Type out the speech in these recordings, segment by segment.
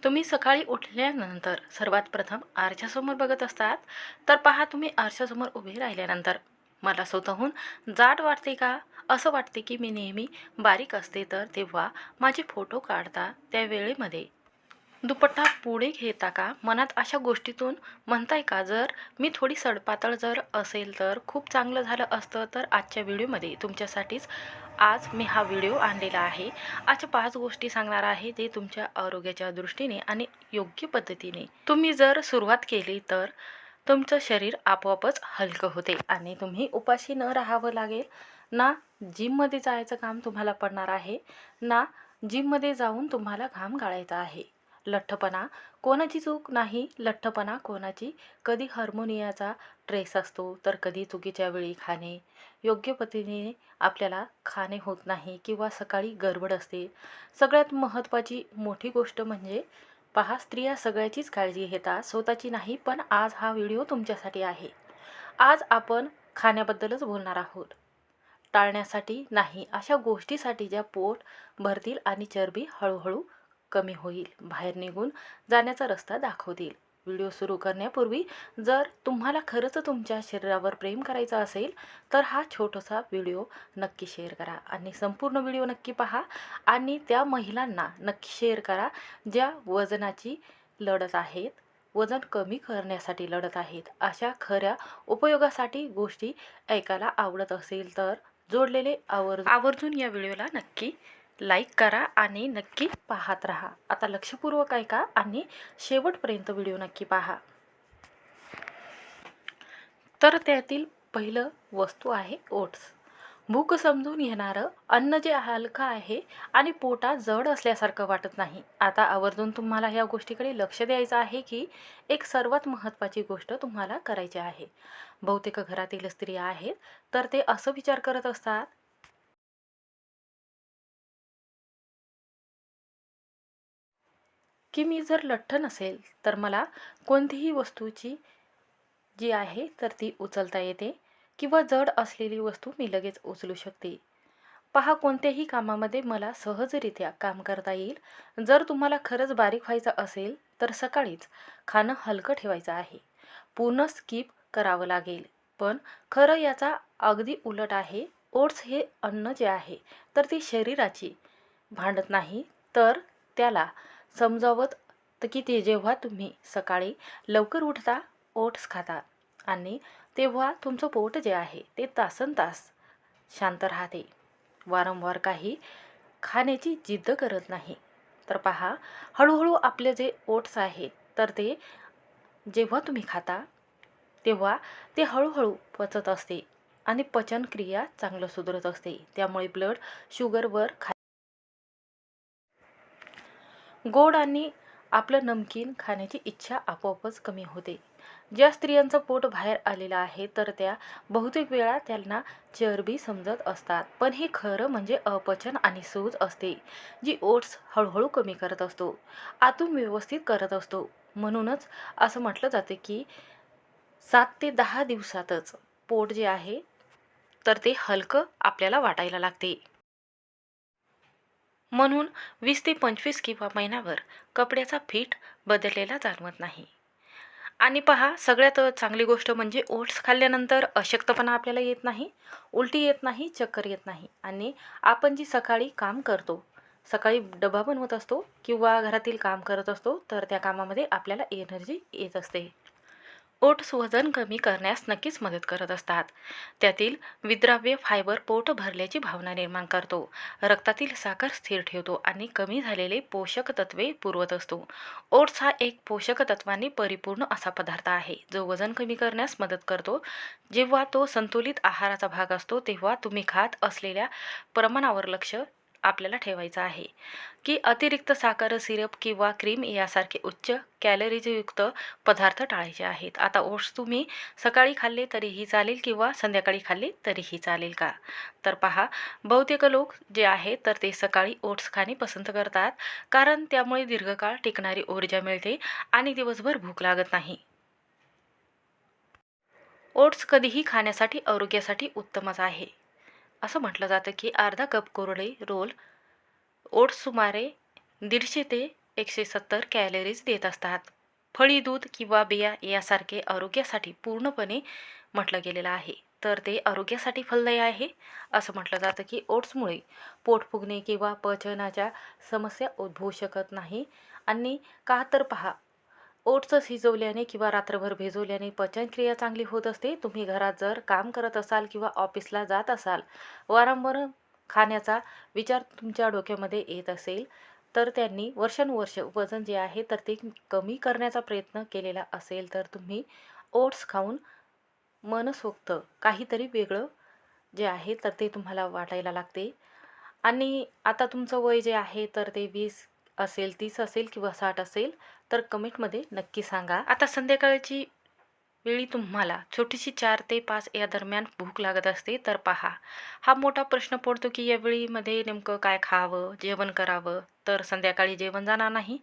तुम्ही सकाळी उठल्यानंतर सर्वात प्रथम आरशासमोर बघत असतात, तर पहा तुम्ही आरशासमोर उभे राहिल्यानंतर मला स्वतःहून जाड वाटते का? असं वाटते की मी नेहमी बारीक असते, तर तेव्हा माझे फोटो काढता त्या वेळेमध्ये दुपट्टा पुढे घेता का? मनात अशा गोष्टीतून म्हणताय का? जर मी थोडी सडपातळ जर असेल तर खूप चांगलं झालं असतं. तर आजच्या व्हिडिओमध्ये तुमच्यासाठीच आज मी हा व्हिडिओ आणलेला आहे. अशा 5 गोष्टी सांगणार आहे, ते तुमच्या आरोग्याच्या दृष्टीने आणि योग्य पद्धतीने तुम्ही जर सुरुवात केली तर तुमचं शरीर आपोआपच हलकं होते आणि तुम्ही उपाशी न राहावं लागेल. ना जिममध्ये जायचं काम तुम्हाला पडणार आहे, ना जिममध्ये जाऊन तुम्हाला घाम गाळायचा आहे. लठ्ठपणा कोणाची चूक नाही, लठ्ठपणा कोणाची कधी हार्मोनियाचा ट्रेस असतो, तर कधी चुकीच्या वेळी खाणे, योग्य पद्धतीने आपल्याला खाणे होत नाही किंवा सकाळी गडबड असते. सगळ्यात महत्त्वाची मोठी गोष्ट म्हणजे पहा, स्त्रिया सगळ्याचीच काळजी घेतात, स्वतःची नाही. पण आज हा व्हिडिओ तुमच्यासाठी आहे. आज आपण खाण्याबद्दलच बोलणार आहोत. टाळण्यासाठी नाही, अशा गोष्टीसाठी ज्या पोट भरतील आणि चरबी हळूहळू कमी होईल, बाहेर निघून जाण्याचा रस्ता दाखवतील. व्हिडिओ सुरू करण्यापूर्वी जर तुम्हाला खरंच तुमच्या शरीरावर प्रेम करायचं असेल, तर हा छोटासा व्हिडिओ नक्की शेअर करा आणि संपूर्ण व्हिडिओ नक्की पहा आणि त्या महिलांना नक्की शेअर करा ज्या वजनाची लढत आहेत, वजन कमी करण्यासाठी लढत आहेत. अशा खऱ्या उपयोगासाठी गोष्टी ऐकायला आवडत असेल तर जोडलेले आवर्जून या व्हिडिओला नक्की लाईक करा आणि नक्की पाहत राहा. आता लक्षपूर्वक ऐका आणि शेवटपर्यंत व्हिडिओ नक्की पहा. तर त्यातील पहिलं वस्तू आहे ओट्स. भूक समजून घेणारं अन्न जे हलकं आहे आणि पोटात जड असल्यासारखं वाटत नाही. आता आवर्जून तुम्हाला ह्या गोष्टीकडे लक्ष द्यायचं आहे की एक सर्वात महत्त्वाची गोष्ट तुम्हाला करायची आहे. बहुतेक घरातील स्त्रिया आहेत तर ते असं विचार करत असतात की मी जर लठ्ठ नसेल तर मला कोणतीही वस्तूची जी आहे तर ती उचलता येते किंवा जड असलेली वस्तू मी लगेच उचलू शकते. पहा, कोणत्याही कामामध्ये मला सहजरित्या काम करता येईल. जर तुम्हाला खरंच बारीक व्हायचं असेल तर सकाळीच खाणं हलकं ठेवायचं आहे. पूर्ण स्किप करावं लागेल. पण खरं याचा अगदी उलट आहे. ओट्स हे अन्न जे आहे तर ती शरीराची भांडत नाही, तर त्याला समजावत की ते जेव्हा तुम्ही सकाळी लवकर उठता, ओट्स खाता आणि तेव्हा तुमचं पोट जे आहे ते तासनतास शांत राहते. वारंवार काही खाण्याची जिद्द करत नाही. तर पहा, हळूहळू आपले जे ओट्स आहेत तर ते जेव्हा तुम्ही खाता तेव्हा ते हळूहळू पचत असते आणि पचनक्रिया चांगलं सुधारत असते. त्यामुळे ब्लड शुगरवर गोड आणि आपलं नमकीन खाण्याची इच्छा आपोआपच कमी होते. ज्या स्त्रियांचं पोट बाहेर आलेलं आहे तर त्या बहुतेक वेळा त्यांना चरबी समजत असतात, पण हे खरं म्हणजे अपचन आणि सूज असते, जी ओट्स हळूहळू कमी करत असतो, आतून व्यवस्थित करत असतो. म्हणूनच असं म्हटलं जाते की 7 ते 10 दिवसातच पोट जे आहे तर ते हलकं आपल्याला वाटायला लागते. म्हणून 20 ते 25 किंवा महिन्यावर कपड्याचा फिट बदललेला जाणवत नाही. आणि पहा, सगळ्यात चांगली गोष्ट म्हणजे ओट्स खाल्ल्यानंतर अशक्तपणा आपल्याला येत नाही, उलटी येत नाही, चक्कर येत नाही आणि आपण जी सकाळी काम करतो, सकाळी डबा बनवत असतो किंवा घरातील काम करत असतो, तर त्या कामामध्ये आपल्याला एनर्जी येत असते. ओट्स वजन कमी करण्यास नक्कीच मदत करत असतात. त्यातील विद्राव्य फायबर पोट भरल्याची भावना निर्माण करतो, रक्तातील साखर स्थिर ठेवतो आणि कमी झालेले पोषक तत्वे पुरवत असतो. ओट्स हा एक पोषक तत्वांनी परिपूर्ण असा पदार्थ आहे, जो वजन कमी करण्यास मदत करतो. जेव्हा तो संतुलित आहाराचा भाग असतो, तेव्हा तुम्ही खात असलेल्या प्रमाणावर लक्ष आपल्याला ठेवायचं आहे की अतिरिक्त साखर, सिरप किंवा क्रीम यासारखे उच्च कॅलरीजयुक्त पदार्थ टाळायचे आहेत. आता ओट्स तुम्ही सकाळी खाल्ले तरीही चालेल किंवा संध्याकाळी खाल्ले तरीही चालेल का? तर पहा, बहुतेक लोक जे आहेत तर ते सकाळी ओट्स खाणे पसंत करतात, कारण त्यामुळे दीर्घकाळ टिकणारी ऊर्जा मिळते आणि दिवसभर भूक लागत नाही. ओट्स कधीही खाण्यासाठी आरोग्यासाठी उत्तमच आहे. असं म्हटलं जातं की अर्धा कप कोरडे रोल ओट्स सुमारे 150 ते 170 कॅलरीज देत असतात. फळी, दूध किंवा बिया यासारखे आरोग्यासाठी पूर्णपणे म्हटलं गेलेलं आहे. तर ते आरोग्यासाठी फलदायी आहे. असं म्हटलं जातं की ओट्समुळे पोट फुगणे किंवा पचनाच्या समस्या उद्भवू शकत नाही. आणि का तर पहा, ओट्स शिजवल्याने किंवा रात्रभर भिजवल्याने पचनक्रिया चांगली होत असते. तुम्ही घरात जर काम करत असाल किंवा ऑफिसला जात असाल, वारंवार खाण्याचा विचार तुमच्या डोक्यामध्ये येत असेल, तर त्यांनी वर्षानुवर्ष वजन जे आहे तर ते कमी करण्याचा प्रयत्न केलेला असेल, तर तुम्ही ओट्स खाऊन मनसोक्त काहीतरी वेगळं जे आहे तर ते तुम्हाला वाटायला लागते. आणि आता तुमचं वय जे आहे तर ते 20 असेल, 30 असेल किंवा 60 असेल, तर कमेंटमध्ये नक्की सांगा. आता संध्याकाळची वेळी तुम्हाला छोटीशी 4 ते 5 या दरम्यान भूक लागत असते, तर पहा, हा मोठा प्रश्न पडतो की या वेळीमध्ये नेमकं काय खावं, जेवण करावं. तर संध्याकाळी जेवण जाणार नाही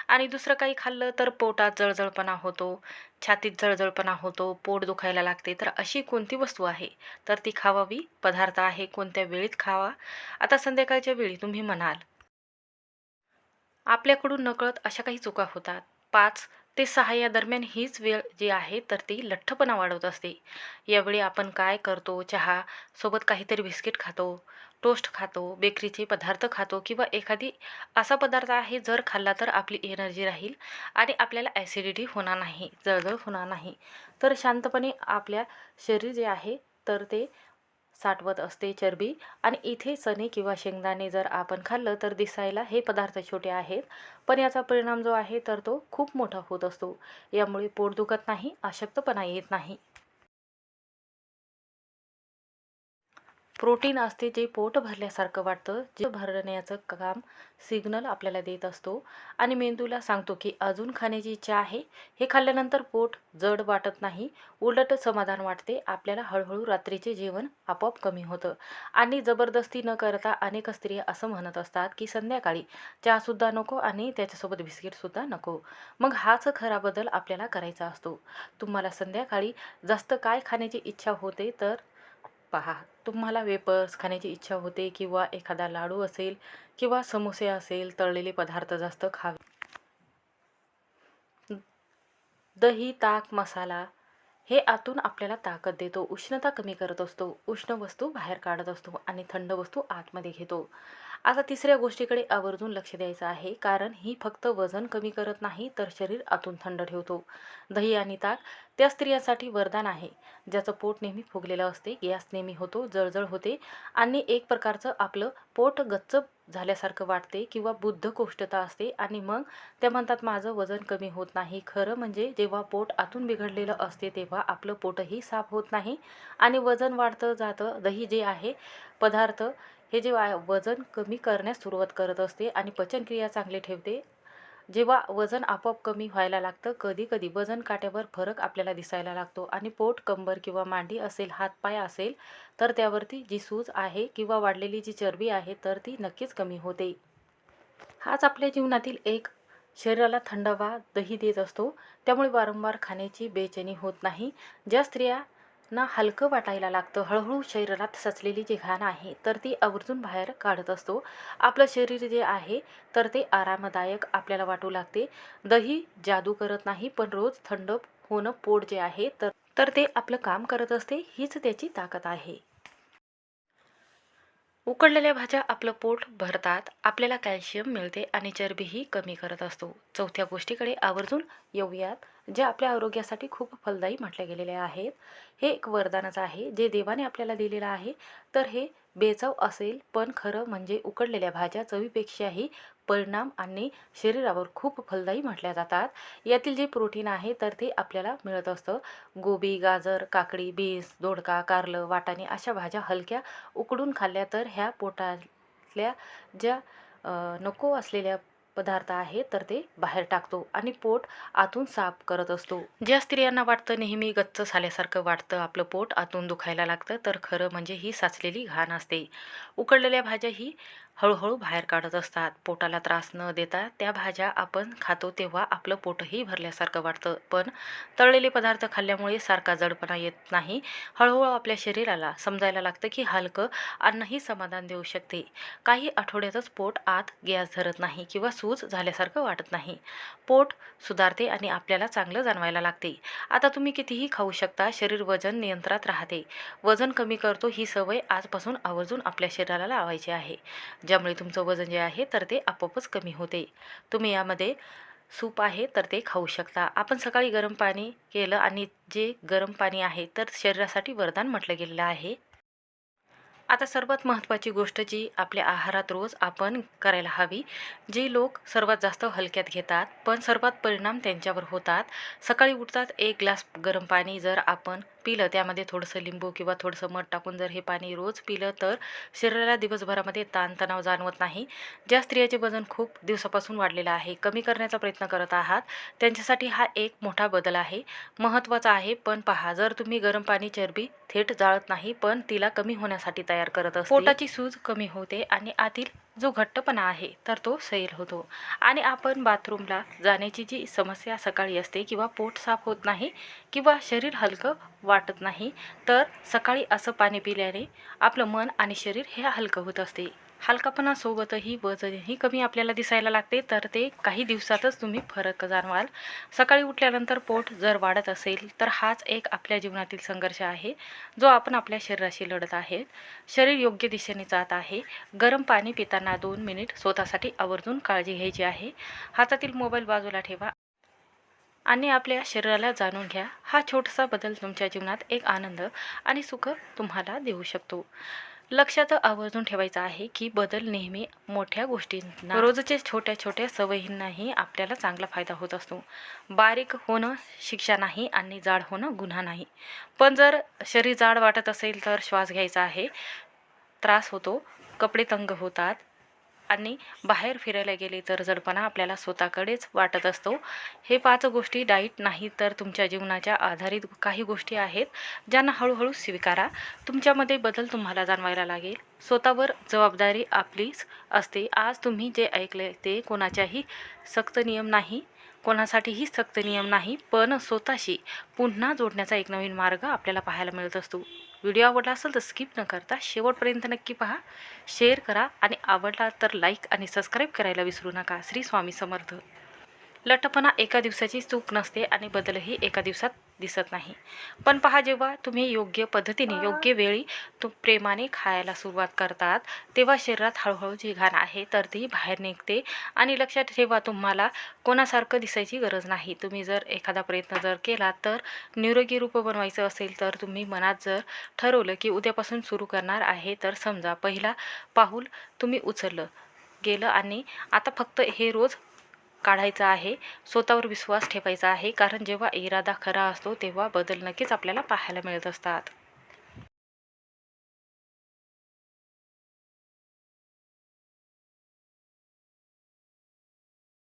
आणि दुसरं काही खाल्लं तर पोटात जळजळपणा होतो, छातीत जळजळपणा होतो, पोट दुखायला लागते. तर अशी कोणती वस्तू आहे तर ती खावावी, पदार्थ आहे कोणत्या वेळीत खावा. आता संध्याकाळच्या वेळी तुम्ही म्हणाल, आपल्याकडून नकळत अशा काही चुका होतात. 5 ते 6 या दरम्यान हीच वेळ जी आहे तर ती लठ्ठपणा वाढवत असते. यावेळी आपण काय करतो, चहा सोबत काहीतरी बिस्किट खातो, टोस्ट खातो, बेकरीचे पदार्थ खातो किंवा एखादी असा पदार्थ आहे जर खाल्ला तर आपली एनर्जी राहील आणि आपल्याला ॲसिडिटी होणार नाही, जळजळ होणार नाही. तर शांतपणे आपल्या शरीर जे आहे तर ते साठवत असते चरबी. आणि इथे चणे किंवा शेंगदाणे जर आपण खाल्लं तर दिसायला हे पदार्थ छोटे आहेत, पण याचा परिणाम जो आहे तर तो खूप मोठा होत असतो. यामुळे पोट दुखत नाही, अशक्तपणा येत नाही. प्रोटीन असते जे पोट भरल्यासारखं वाटतं, जे भरण्याचं काम सिग्नल आपल्याला देत असतो आणि मेंदूला सांगतो की अजून खाण्याची इच्छा आहे. हे खाल्ल्यानंतर पोट जड वाटत नाही, उलट समाधान वाटते. आपल्याला हळूहळू रात्रीचे जेवण आपोआप कमी होतं आणि जबरदस्ती न करता अनेक स्त्रिया असं म्हणत असतात की संध्याकाळी चहासुद्धा नको आणि त्याच्यासोबत बिस्किटसुद्धा नको. मग हाच खरा बदल आपल्याला करायचा असतो. तुम्हाला संध्याकाळी जास्त काय खाण्याची इच्छा होते तर पहा, तुम्हाला वेपर्स खाण्याची इच्छा होते किंवा एखादा लाडू असेल किंवा समोसे असेल, तळलेले पदार्थ जास्त खावे. दही, ताक, मसाला हे आतून आपल्याला ताकद देतो, उष्णता कमी करत असतो, उष्ण वस्तू बाहेर काढत असतो आणि थंड वस्तू आतमध्ये घेतो. आता तिसऱ्या गोष्टीकडे आवर्जून लक्ष द्यायचं आहे, कारण ही फक्त वजन कमी करत नाही तर शरीर आतून थंड ठेवतो. दही आणि ताक त्या स्त्रियांसाठी वरदान आहे ज्याचं पोट नेहमी फुगलेलं असते, गॅस नेहमी होतो, जळजळ होते आणि एक प्रकारचं आपलं पोट गच्च झाल्यासारखं वाटते किंवा बद्धकोष्ठता असते. आणि मग त्या म्हणतात माझं वजन कमी होत नाही. खरं म्हणजे जेव्हा पोट आतून बिघडलेलं असते तेव्हा आपलं पोटही साफ होत नाही आणि वजन वाढतं जातं. दही जे आहे पदार्थ हे जे वजन कमी करण्यास सुरुवात करत असते आणि पचनक्रिया चांगली ठेवते. जेव्हा वजन आपोआप कमी व्हायला लागतं, कधी कधी वजन काट्यावर फरक आपल्याला दिसायला लागतो आणि पोट, कंबर किंवा मांडी असेल, हातपाय असेल तर त्यावरती जी सूज आहे किंवा वाढलेली जी चरबी आहे तर ती नक्कीच कमी होते. हाच आपल्या जीवनातील एक शरीराला थंडावा दही देत असतो. त्यामुळे वारंवार खाण्याची बेचैनी होत नाही. ज्या स्त्रियांना हलकं वाटायला लागतं, हळूहळू शरीरात सचलेली जी घाण आहे तर ती आवर्जून बाहेर काढत असतो. आपलं शरीर जे आहे तर ते आरामदायक आपल्याला वाटू लागते. दही जादू करत नाही, पण रोज थंड होणं पोट जे आहे तर तर ते आपलं काम करत असते. हीच त्याची ताकद आहे. उकडलेल्या भाज्या आपलं पोट भरतात, आपल्याला कॅल्शियम मिळते आणि चरबीही कमी करत असतो. चौथ्या गोष्टीकडे आवर्जून येऊयात, जे आपल्या आरोग्यासाठी खूप फलदायी म्हटले गेलेले आहेत. हे एक वरदानच आहे जे देवाने आपल्याला दिलेलं आहे. तर हे बेचव असेल, पण खरं म्हणजे उकडलेल्या भाज्या चवीपेक्षाही परिणाम आणि शरीरावर खूप फलदायी म्हटल्या जातात. यातील जे प्रोटीन आहे तर ते आपल्याला मिळत असतं. गोबी, गाजर, काकडी, बीन्स, दोडका, कारलं, वाटाणे अशा भाज्या हलक्या उकडून खाल्ल्या तर ह्या पोटातल्या ज्या नको असलेल्या पदार्थ आहे तर ते बाहेर टाकतो आणि पोट आतून साफ करत असतो. ज्या स्त्रियांना वाटतं नेहमी गच्च झाल्यासारखं वाटतं, आपलं पोट आतून दुखायला लागतं, तर खरं म्हणजे ही साचलेली घाण असते. उकडलेल्या भाज्या ही हळूहळू बाहेर काढत असतात. पोटाला त्रास न देता त्या भाज्या आपण खातो तेव्हा आपलं पोटही भरल्यासारखं वाटतं. पण तळलेले पदार्थ खाल्ल्यामुळे सारखा जडपणा येत नाही. हळूहळू आपल्या शरीराला समजायला लागतं की हलकं अन्नही समाधान देऊ शकते. काही आठवड्यातच पोट आत गॅस धरत नाही किंवा सूज झाल्यासारखं वाटत नाही. पोट सुधारते आणि आपल्याला चांगलं जाणवायला लागते. आता तुम्ही कितीही खाऊ शकता, शरीर वजन नियंत्रणात राहते. वजन कमी करतो ही सवय आजपासून आवर्जून आपल्या शरीराला लावायची आहे, ज्यामुळे तुमचं वजन जे आहे तर ते आपोआपच कमी होते. तुम्ही यामध्ये सूप आहे तर ते खाऊ शकता. आपण सकाळी गरम पाणी केलं आणि जे गरम पाणी आहे तर शरीरासाठी वरदान म्हटलं गेलेलं आहे. आता सर्वात महत्त्वाची गोष्ट जी आपल्या आहारात रोज आपण करायला हवी, जी लोक सर्वात जास्त हलक्यात घेतात पण सर्वात परिणाम त्यांच्यावर होतात. सकाळी उठतात, एक ग्लास गरम पाणी जर आपण पिलं, त्यामध्ये थोडंसं लिंबू किंवा थोडंसं मध टाकून जर हे पाणी रोज पिलं तर शरीराला दिवसभरामध्ये ताणतणाव जाणवत नाही. ज्या स्त्रियाचे वजन खूप दिवसापासून वाढलेलं आहे, कमी करण्याचा प्रयत्न करत आहात, त्यांच्यासाठी हा एक मोठा बदल आहे, महत्त्वाचा आहे. पण पहा, जर तुम्ही गरम पाणी चरबी थेट जाळत नाही पण तिला कमी होण्यासाठी तयार करत असते, पोटाची सूज कमी होते आणि आतील जो घट्टपणा आहे तर तो सैल होतो. आणि आपण बाथरूमला जाण्याची जी समस्या सकाळी असते किंवा पोट साफ होत नाही किंवा शरीर हलकं वाटत नाही, तर सकाळी असं पाणी पिल्याने आपलं मन आणि शरीर हे हलकं होत असते. हलकापणासोबतही वजनही कमी आपल्याला दिसायला लागते, तर ते काही दिवसातच तुम्ही फरक जाणवाल. सकाळी उठल्यानंतर पोट जर वाढत असेल तर हाच एक आपल्या जीवनातील संघर्ष आहे, जो आपण आपल्या शरीराशी लढत आहे. शरीर योग्य दिशेने जात आहे. गरम पाणी पिताना 2 मिनिट स्वतःसाठी आवर्जून काळजी घ्यायची आहे. हातातील मोबाईल बाजूला ठेवा आणि आपल्या शरीराला जाणून घ्या. हा छोटासा बदल तुमच्या जीवनात एक आनंद आणि सुख तुम्हाला देऊ शकतो. लक्षात आवर्जून ठेवायचं आहे की बदल नेहमी मोठ्या गोष्टींना, रोजच्या छोट्या छोट्या सवयींनाही आपल्याला चांगला फायदा होत असतो. बारीक होणं शिक्षा नाही आणि जाड होणं गुन्हा नाही. पण जर शरीर जाड वाटत असेल तर श्वास घ्यायचा आहे, त्रास होतो, कपडे तंग होतात आणि बाहेर फिरायला गेले तर जडपणा आपल्याला स्वतःकडेच वाटत असतो. हे 5 गोष्टी डाईट नाही तर तुमच्या जीवनाच्या आधारित काही गोष्टी आहेत, ज्यांना हळूहळू स्वीकारा. तुमच्यामध्ये बदल तुम्हाला जाणवायला लागेल. स्वतःवर जबाबदारी आपलीच असते. आज तुम्ही जे ऐकले ते कोणाच्याही सक्त नियम नाही, कोणासाठीही सक्त नियम नाही, पण स्वतःशी पुन्हा जोडण्याचा एक नवीन मार्ग आपल्याला पाहायला मिळत असतो. व्हिडिओ आवडला असेल तर स्किप न करता शेवटपर्यंत नक्की पहा, शेअर करा आणि आवडला तर लाईक आणि सबस्क्राईब करायला विसरू नका. श्री स्वामी समर्थ. लठ्ठपणा एका दिवसाची चूक नसते आणि बदलही एका दिवसात दिसत नाही. पण पहा, जेव्हा तुम्ही योग्य पद्धतीने योग्य वेळी प्रेमाने खायला सुरुवात करतात, तेव्हा शरीरात हळूहळू जी घाण आहे तर ती बाहेर निघते. आणि लक्षात ठेवा, तुम्हाला कोणासारखं दिसायची गरज नाही. तुम्ही जर एखादा प्रयत्न जर केला तर निरोगी रूप बनवायचं असेल, तर तुम्ही मनात जर ठरवलं की उद्यापासून सुरू करणार आहे, तर समजा पहिला पाऊल तुम्ही उचललं गेलं आणि आता फक्त हे रोज काढायचं आहे. स्वतःवर विश्वास ठेवायचा आहे, कारण जेव्हा इरादा खरा असतो तेव्हा बदल नक्कीच आपल्याला पाहायला मिळत असतात.